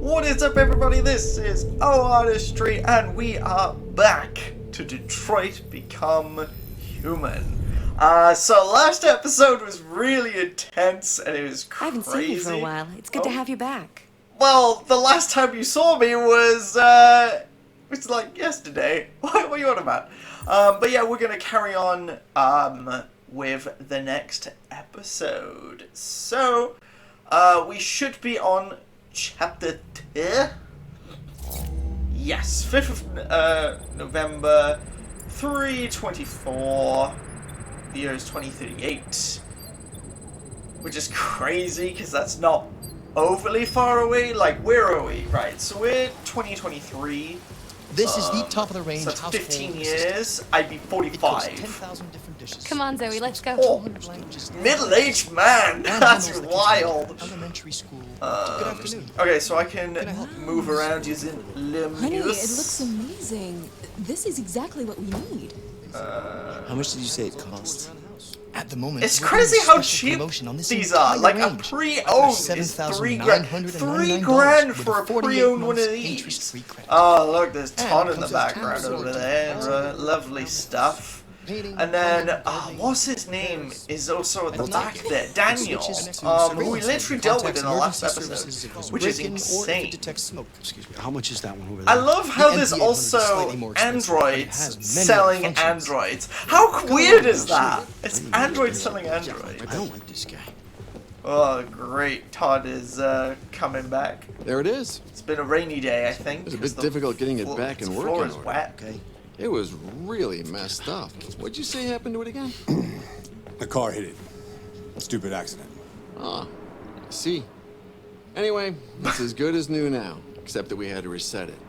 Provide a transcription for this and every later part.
What is up, everybody? This is O-Artistry, and we are back to Detroit Become Human. So last episode was really intense, and it was crazy. I haven't seen you for a while. It's good to have you back. Well, the last time you saw me was like yesterday. What are you on about? But yeah, we're gonna carry on with the next episode. So we should be on chapter 2. Yes, 5th of November, 324. The year is 2038, which is crazy because that's not overly far away. Like, where are we? Right, so we're 2023. This is the top of the range. So that's 15 years. I'd be 45. 10,000 different dishes. Come on, Zoe, let's go. Oh, middle-aged man. That's wild. Elementary school. Good afternoon. Okay, so I can move around using Limbius. Honey, it looks amazing. This is exactly what we need. How much did you say it cost? At the moment, It's we're crazy doing a how special cheap promotion on this these are. entire Like a range. pre-owned is $3,000. $3,000 for a pre-owned one of these. Oh, look, there's a ton in the background over there. Lovely stuff. And then, what's his name is also at the back there. Daniel, who we literally dealt with in the last episode, which is insane. How much is that one over there? I love how there's also androids selling androids. How weird is that? It's androids selling androids. I don't like this guy. Oh, great. Todd is coming back. There it is. It's been a rainy day, I think. It was a bit difficult getting it back and The floor working. is wet. Okay. It was really messed up. What'd you say happened to it again? The car hit it. Stupid accident. Ah, I see. Anyway, it's as good as new now, except that we had to reset it.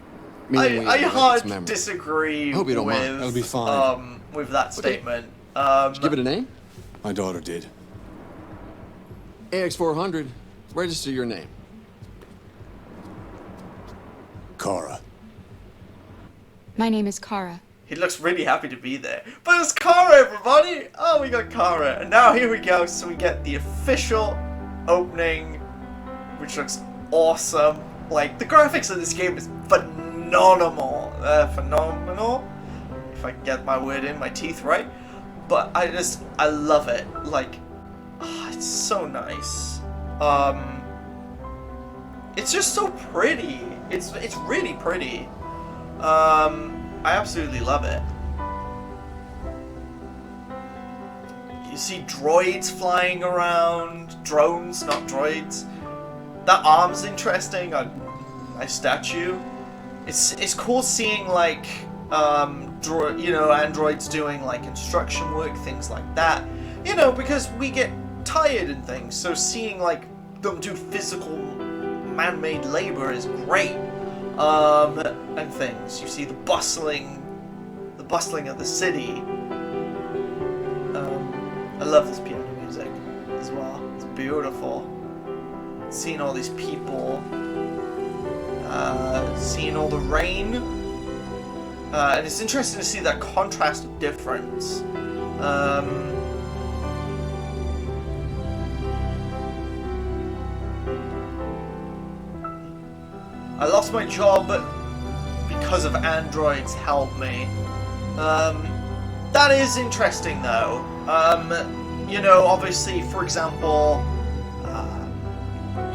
Meaning we I had to wipe its hard memory. disagree Hope you don't mind. with, That'll be fine. with that statement. Did you give it a name? My daughter did. AX400. Register your name. Kara. My name is Kara. He looks really happy to be there. But it's Kara, everybody! Oh, we got Kara. And now here we go. So we get the official opening, which looks awesome. Like, the graphics of this game is phenomenal. Phenomenal. If I can get my word in, my teeth right. But I love it. Like, it's so nice. It's just so pretty. It's really pretty. I absolutely love it. You see droids flying around, drones, not droids. That arm's interesting. A statue. It's cool seeing like androids doing like construction work, things like that. You know, because we get tired and things. So seeing like them do physical, man-made labor is great. And things. You see the bustling of the city. I love this piano music as well. It's beautiful. Seeing all these people, seeing all the rain, and it's interesting to see that contrast of difference. I lost my job because of androids help me. That is interesting though. You know, obviously, for example,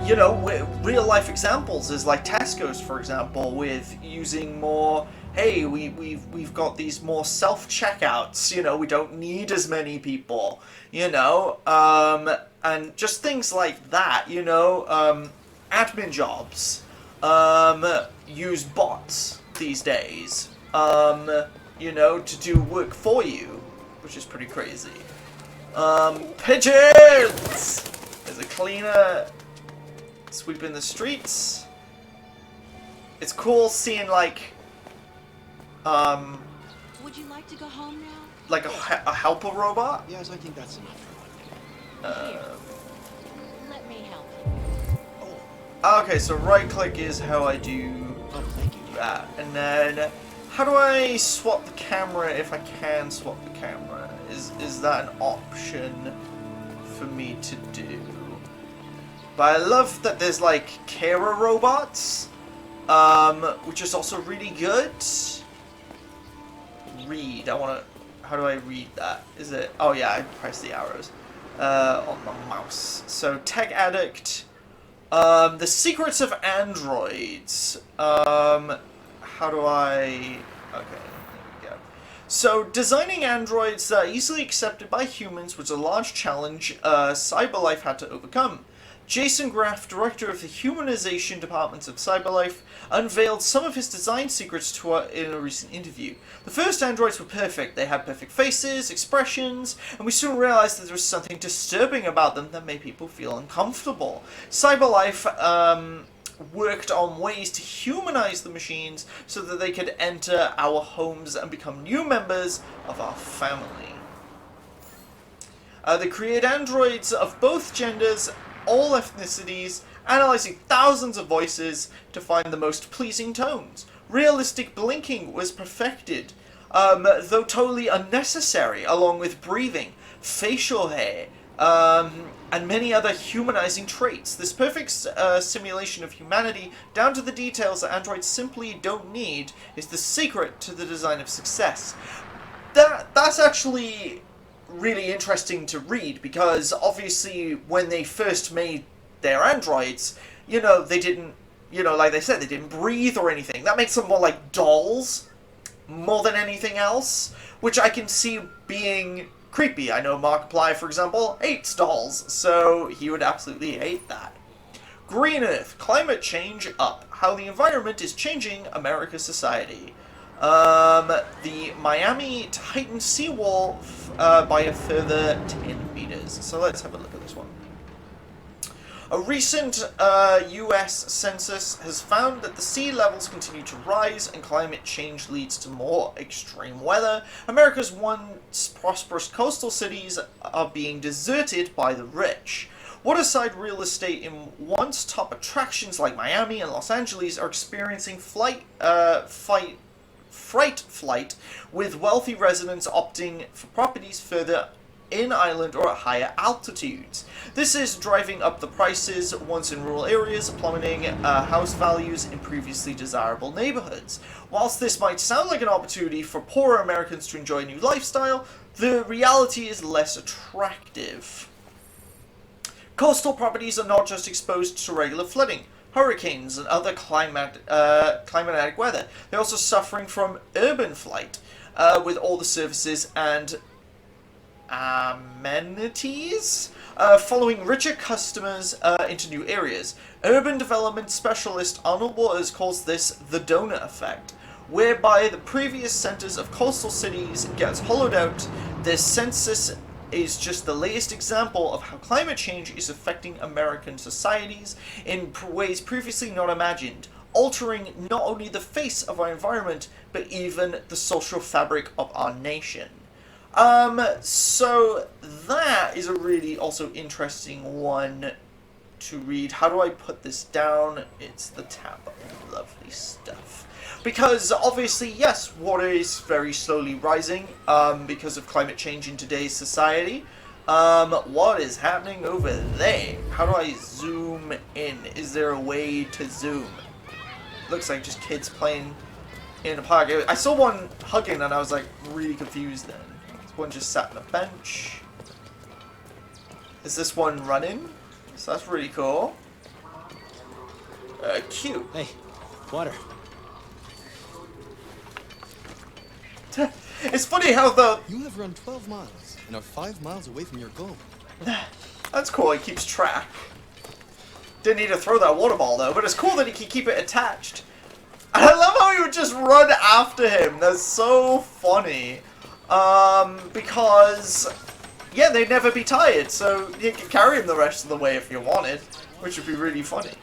you know, real life examples is like Tesco's, for example, with using more. Hey, we've got these more self-checkouts. You know, we don't need as many people. You know, and just things like that. You know, admin jobs. Use bots these days, you know, to do work for you, which is pretty crazy. Pigeons! There's a cleaner sweeping the streets. It's cool seeing, like, Would you like to go home now? like a helper robot. Yes, I think that's enough. Let me help. Okay, so right click is how I do that, and then how do I swap the camera if I can swap the camera? Is that an option for me to do? But I love that there's like carer robots which is also really good. Read. How do I read that? Is it? Oh yeah, I press the arrows on the mouse. So Tech Addict. The Secrets of Androids. How do I? Okay, there we go. So designing androids that are easily accepted by humans was a large challenge CyberLife had to overcome. Jason Graff, director of the humanization departments of CyberLife, unveiled some of his design secrets to us in a recent interview. The first androids were perfect. They had perfect faces, expressions, and we soon realized that there was something disturbing about them that made people feel uncomfortable. CyberLife worked on ways to humanize the machines so that they could enter our homes and become new members of our family. They create androids of both genders, all ethnicities, analyzing thousands of voices to find the most pleasing tones. Realistic blinking was perfected, though totally unnecessary, along with breathing, facial hair, and many other humanizing traits. This perfect simulation of humanity, down to the details that androids simply don't need, is the secret to the design of success. That's actually really interesting to read, because obviously when they first made their androids, you know, they didn't, you know, like they said, they didn't breathe or anything. That makes them more like dolls, more than anything else, which I can see being creepy. I know Markiplier, for example, hates dolls, so he would absolutely hate that. Green Earth, climate change up, how the environment is changing America's society. The Miami tightened seawall by a further 10 meters. So let's have a look at this one. A recent US census has found that the sea levels continue to rise and climate change leads to more extreme weather. America's once prosperous coastal cities are being deserted by the rich. Waterside real estate in once top attractions like Miami and Los Angeles are experiencing freight flight, with wealthy residents opting for properties further inland or at higher altitudes. This is driving up the prices once in rural areas, plummeting house values in previously desirable neighborhoods. Whilst this might sound like an opportunity for poorer Americans to enjoy a new lifestyle, the reality is less attractive. Coastal properties are not just exposed to regular flooding, hurricanes, and other climatic weather. They're also suffering from urban flight, with all the services and amenities following richer customers into new areas. Urban development specialist Arnold Waters calls this the donut effect, whereby the previous centers of coastal cities gets hollowed out. This census is just the latest example of how climate change is affecting American societies in ways previously not imagined, altering not only the face of our environment, but even the social fabric of our nation. So that is a really also interesting one to read. How do I put this down? It's the tab. Lovely stuff. Because obviously, yes, water is very slowly rising because of climate change in today's society. What is happening over there? How do I zoom in? Is there a way to zoom? Looks like just kids playing in a park. I saw one hugging and I was like really confused then. This one just sat on a bench. Is this one running? So that's really cool. Cute. Hey, water. It's funny how the... You have run 12 miles and are 5 miles away from your goal. That's cool, he keeps track. Didn't need to throw that water ball though, but it's cool that he can keep it attached. And I love how he would just run after him. That's so funny. Because, yeah, they'd never be tired, so you could carry him the rest of the way if you wanted, which would be really funny.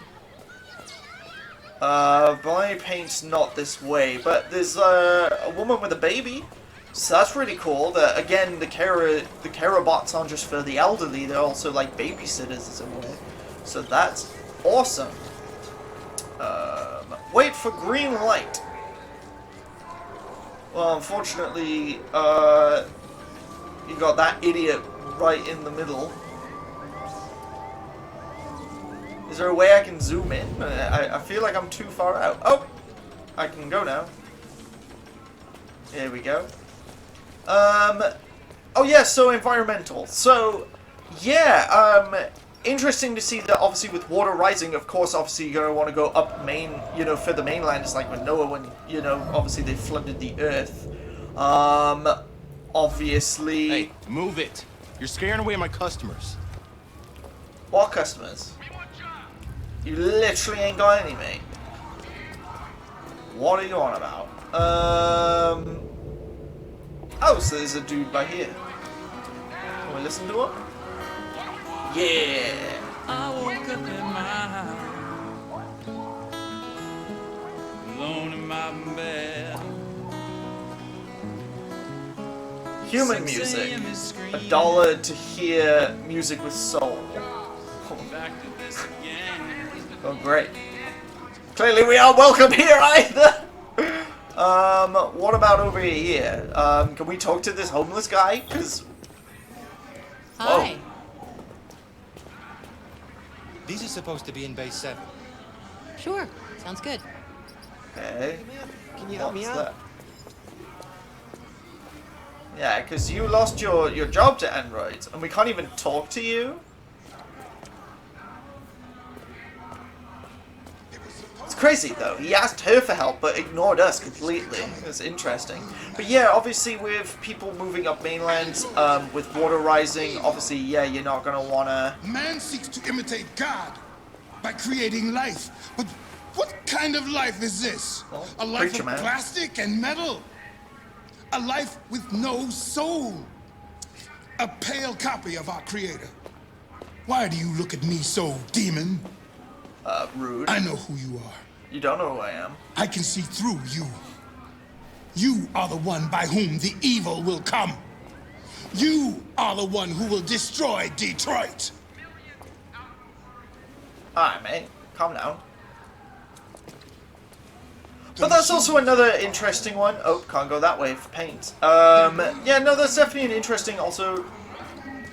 My paint's not this way, but there's a woman with a baby, so that's really cool. That again, the carer bots aren't just for the elderly; they're also like babysitters in a way. So that's awesome. Wait for green light. Well, unfortunately, you got that idiot right in the middle. Is there a way I can zoom in? I feel like I'm too far out. Oh! I can go now. Here we go. Oh yeah, so environmental. So, yeah, interesting to see that obviously with water rising, of course, obviously you're going to want to go up main, you know, for the mainland. It's like with Noah when, you know, obviously they flooded the earth. Obviously... Hey, move it. You're scaring away my customers. What customers? You literally ain't got any, mate. What are you on about? Oh, so there's a dude by here. Can we listen to him? Yeah. I woke up in my house, alone in my bed. Human music. $1 to hear music with soul. Oh, great. Clearly we aren't welcome here either! What about over here? Can we talk to this homeless guy? Because... Hi. These are supposed to be in base 7. Sure. Sounds good. Okay. Can you help me What's out? that? Yeah, because you lost your job to androids, and we can't even talk to you? It's crazy, though. He asked her for help, but ignored us completely. It's interesting. But yeah, obviously with people moving up mainland, with water rising, obviously, yeah, you're not going to want to... Man seeks to imitate God by creating life. But what kind of life is this? Well, A life preacher of man. plastic and metal? A life with no soul? A pale copy of our Creator. Why do you look at me so, demon? Rude. I know who you are. You don't know who I am. I can see through you. You are the one by whom the evil will come. You are the one who will destroy Detroit. Alright, mate. Calm down. But that's also another interesting one. Oh, can't go that way for paint. Yeah, no, that's definitely an interesting also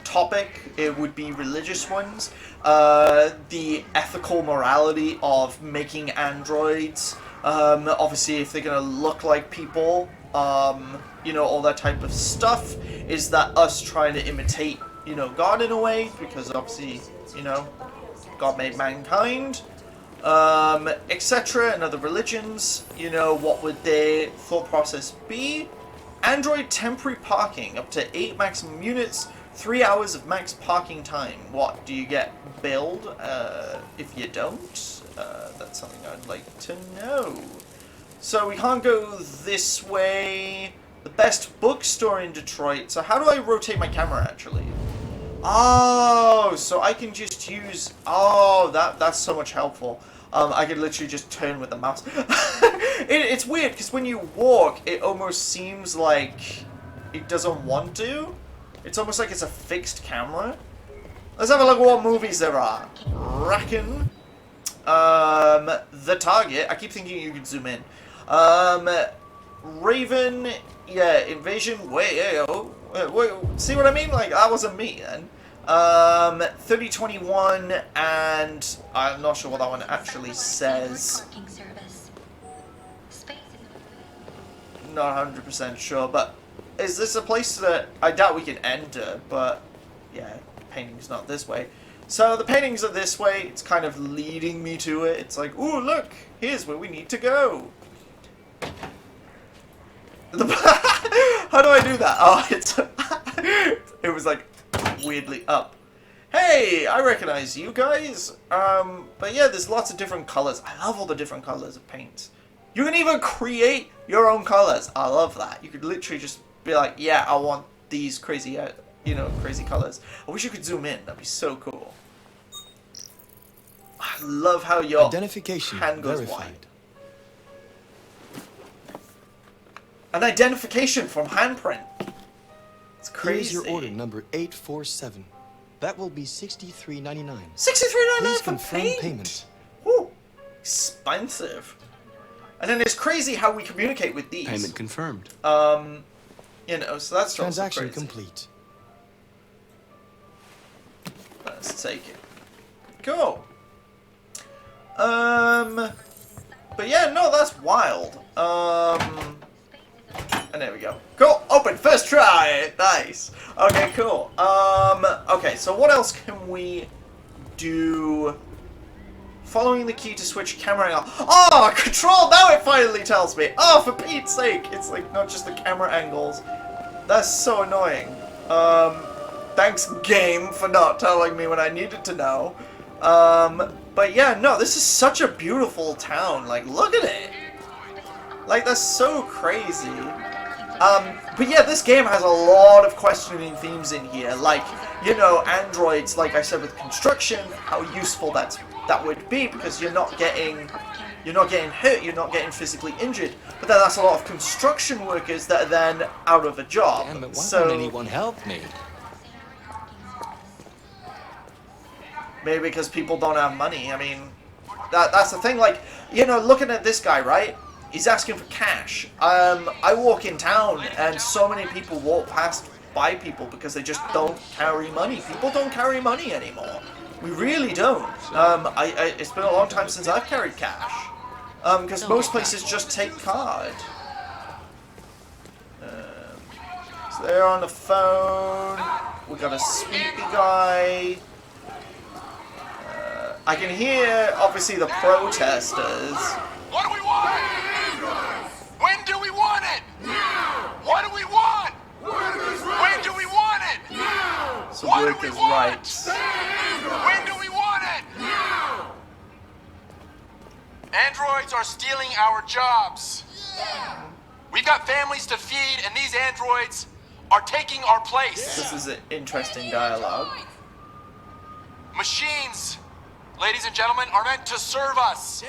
topic. It would be religious ones. The ethical morality of making androids. Obviously, if they're going to look like people, you know, all that type of stuff. Is that us trying to imitate, you know, God in a way? Because obviously, you know, God made mankind. Etc. and other religions, you know, what would their thought process be? Android temporary parking, up to 8 maximum units, 3 hours of max parking time. What, do you get billed if you don't? That's something I'd like to know. So we can't go this way. The best bookstore in Detroit. So how do I rotate my camera, actually? Oh, so I can just use... Oh, that's so much helpful. I could literally just turn with the mouse. It's weird, because when you walk, it almost seems like it doesn't want to. It's almost like it's a fixed camera. Let's have a look at what movies there are. Reckon. The Target. I keep thinking you could zoom in. Raven. Yeah, Invasion. Wait, see what I mean? Like, that wasn't me then. 3021, and I'm not sure what that one actually says. Not 100% sure, but is this a place that I doubt we can enter? But yeah, painting's not this way. So the paintings are this way. It's kind of leading me to it. It's like, ooh, look, here's where we need to go. How do I do that? Oh, it's it was like weirdly up. Hey, I recognize you guys. But yeah, there's lots of different colors. I love all the different colors of paints. You can even create your own colors. I love that. You could literally just be like, yeah, I want these crazy, you know, crazy colors. I wish you could zoom in. That'd be so cool. I love how your identification hand goes verified. wide. An identification from handprint. It's crazy. Here's your order number 847. That will be $63.99. $63.99 Please for confirm paint. payment. Ooh, expensive. And then it's crazy how we communicate with these. Payment confirmed. You know, so that's also Transaction crazy. complete. Let's take it. Cool. But yeah, no, that's wild. And there we go. Cool. Open. First try. Nice. Okay, cool. Okay, so what else can we do? Following the key to switch camera angle. Oh, control! Now it finally tells me. Oh, for Pete's sake. It's like not just the camera angles. That's so annoying. Thanks, game, for not telling me when I needed to know. But yeah, no, this is such a beautiful town. Like, look at it. Like, that's so crazy. But yeah, this game has a lot of questioning themes in here. Like, you know, androids, like I said with construction, how useful that would be, because you're not getting hurt, you're not getting physically injured. But then that's a lot of construction workers that are then out of a job. Damn it, why so won't anyone help me? maybe because people don't have money. I mean, that's the thing. Like, you know, looking at this guy, right? He's asking for cash. I walk in town and so many people walk past by people because they just don't carry money. People don't carry money anymore. We really don't. It's been a long time since I've carried cash. Because most places just take card. So they're on the phone. We got a sleepy guy. I can hear, obviously, the protesters. What do we want? When do we want it? Now! What do we want? When do we want it? Now! So workers' rights. When do we want it? Now! Androids are stealing our jobs. Yeah. We've got families to feed, and these androids are taking our place. This is an interesting dialogue. Machines, ladies and gentlemen, are meant to serve us,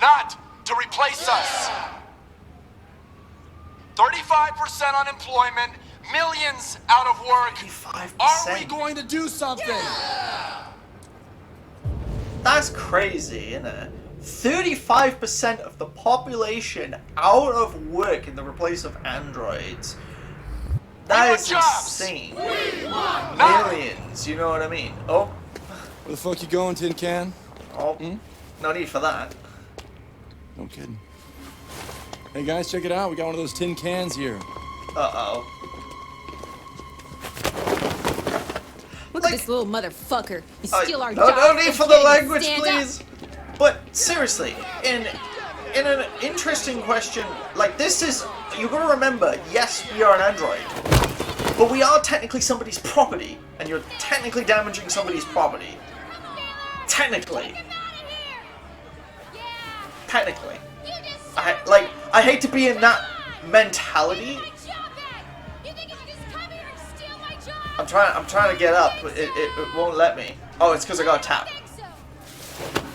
not to replace us. 35% unemployment, millions out of work. 35%. Are we going to do something? That's crazy, isn't it? 35% of the population out of work in the replace of androids. That is insane. Millions, you know what I mean? Oh. Where the fuck you going, Tin Can? Oh. No need for that. No kidding. Hey guys, check it out. We got one of those tin cans here. Uh-oh. Look at this little motherfucker. You steal our no, jobs. no need and for the can't language, stand please. up. But seriously, in an interesting question, like this is, you gotta remember, yes, we are an android, but we are technically somebody's property, and you're technically damaging somebody's property. Technically. Technically. I hate to be in that mentality. I'm trying to get up, but it won't let me. Oh, it's because I got tapped.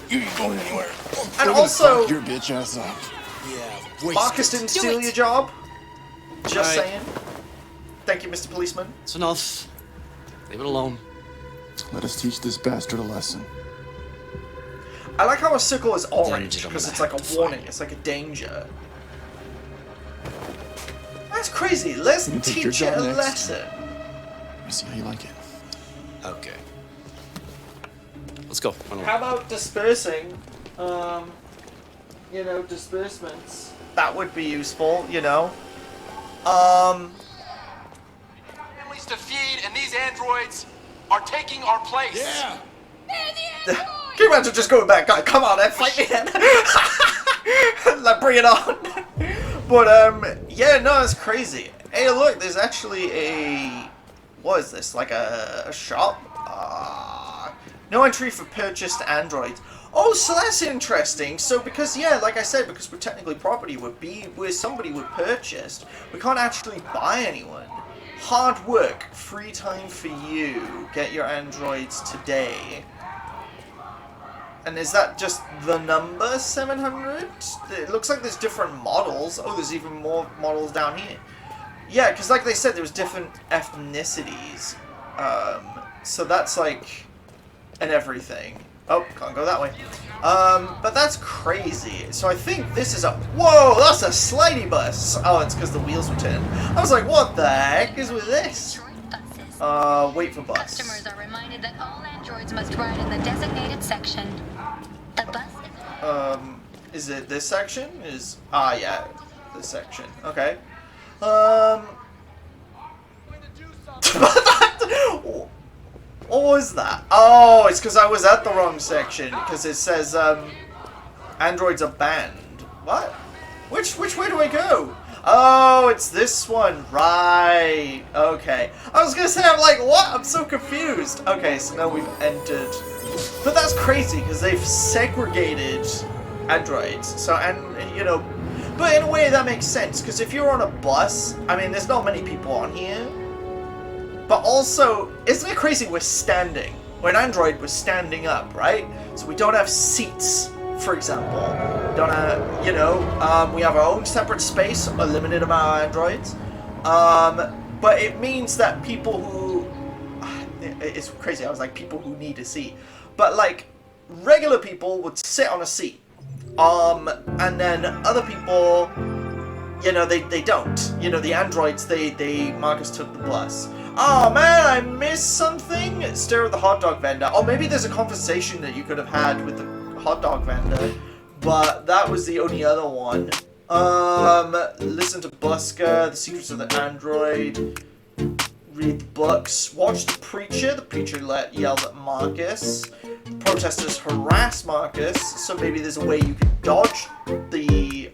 You ain't going anywhere. And also, Fuck your bitch ass up. Yeah, Marcus didn't steal your job. Just saying. Thank you, Mr. Policeman. It's enough. Leave it alone. Let us teach this bastard a lesson. I like how a circle is orange Danger because on it's the like a warning. It's like a danger. That's crazy. Let's You can take your teach it job a next. lesson. Let me see how you like it. Okay. Let's go. Run along. How about dispersing? You know, disbursements. That would be useful, you know. Families to feed, and these androids are taking our place. Yeah. Can you imagine just going back? God, come on, then, fight me then. Like, bring it on. But, yeah, no, it's crazy. Hey, look, there's actually a... What is this? Like a shop? No entry for purchased androids. Oh, so that's interesting. So because, yeah, like I said, because we're technically property, we're somebody would purchased, we can't actually buy anyone. Hard work, free time for you. Get your androids today. And is that just the number 700? It looks like there's different models. Oh, there's even more models down here. Yeah, because like they said, there was different ethnicities. So that's like... and everything. Oh, can't go that way. But that's crazy. So I think this is a... Whoa, that's a slidey bus. Oh, it's because the wheels were turned. I was like, what the heck is with this? Wait for bus. Customers are reminded that all androids must ride in the designated section. Is it this section? Yeah, this section. Okay. What was that? Oh, it's because I was at the wrong section. Because it says, androids are banned. What? Which way do I go? Oh, it's this one. Right. Okay. I was gonna say, I'm like, what? I'm so confused. Okay, so now we've entered. But that's crazy, because they've segregated androids. So, and, you know, but in a way that makes sense, because if you're on a bus, I mean, there's not many people on here. But also, isn't it crazy we're standing? When Android was standing up, right? So we don't have seats, for example. Don't have, you know, we have our own separate space, a limited amount of androids. But it means that people who, it's crazy, I was like, people who need a seat. But like, regular people would sit on a seat. And then other people, you know, they don't. You know, the androids, Marcus took the bus. Oh man, I missed something? Stare at the hot dog vendor. Oh, maybe there's a conversation that you could have had with the hot dog vendor. But that was the only other one. Listen to Busker, The Secrets of the Android. Read the books. Watch the preacher. The preacher yelled at Marcus. Protesters harass Marcus, so maybe there's a way you can dodge the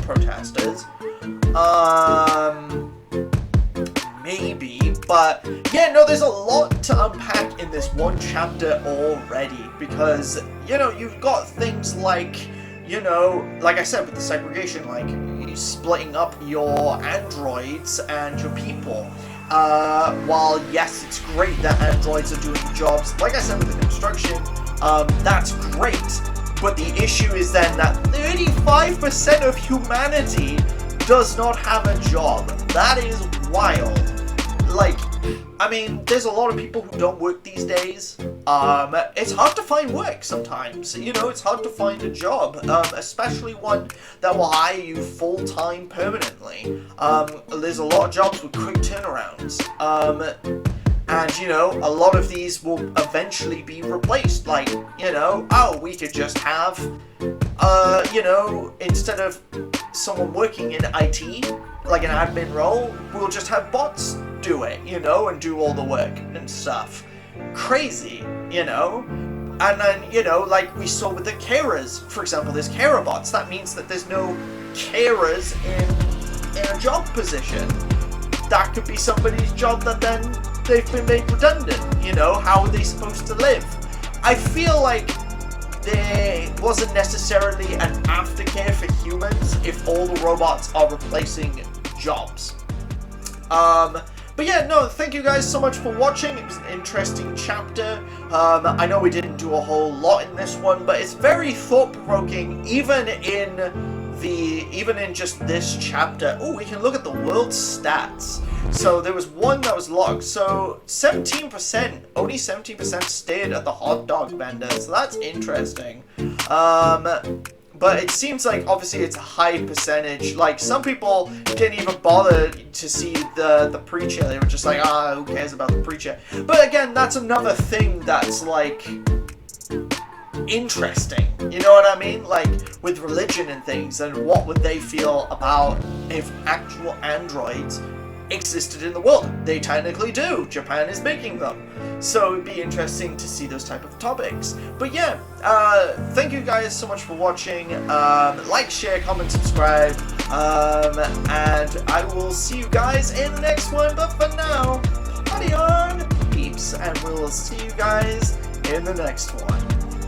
protesters. Maybe, but yeah, no, there's a lot to unpack in this one chapter already, because, you know, you've got things like, you know, like I said with the segregation, like splitting up your androids and your people. While yes, it's great that androids are doing jobs, like I said with the construction, that's great, but the issue is then that 35% of humanity does not have a job. That is wild. Like, I mean, there's a lot of people who don't work these days. It's hard to find work sometimes. You know, it's hard to find a job, especially one that will hire you full-time permanently. There's a lot of jobs with quick turnarounds. And, you know, a lot of these will eventually be replaced. Like, you know, oh, we could just have, you know, instead of someone working in IT, like an admin role, we'll just have bots do it, you know, and do all the work and stuff. Crazy, you know? And then, you know, like we saw with the carers, for example, there's carer bots. That means that there's no carers in a job position. That could be somebody's job that then they've been made redundant, you know? How are they supposed to live? I feel like there wasn't necessarily an aftercare for humans if all the robots are replacing jobs. But yeah, no, thank you guys so much for watching. It was an interesting chapter. I know we didn't do a whole lot in this one, but it's very thought-provoking, even in just this chapter. Oh, we can look at the world stats. So there was one that was logged. So 17%, only 17% stayed at the hot dog vendor. So that's interesting. But it seems like obviously it's a high percentage. Like some people didn't even bother to see the preacher. They were just like, ah, who cares about the preacher? But again, that's another thing that's like interesting. You know what I mean? Like with religion and things, and what would they feel about if actual androids existed in the world? They technically do. Japan is making them. So it'd be interesting to see those type of topics. But yeah, thank you guys so much for watching. Like, share, comment, subscribe. And I will see you guys in the next one. But for now, party on, peeps. And we'll see you guys in the next one.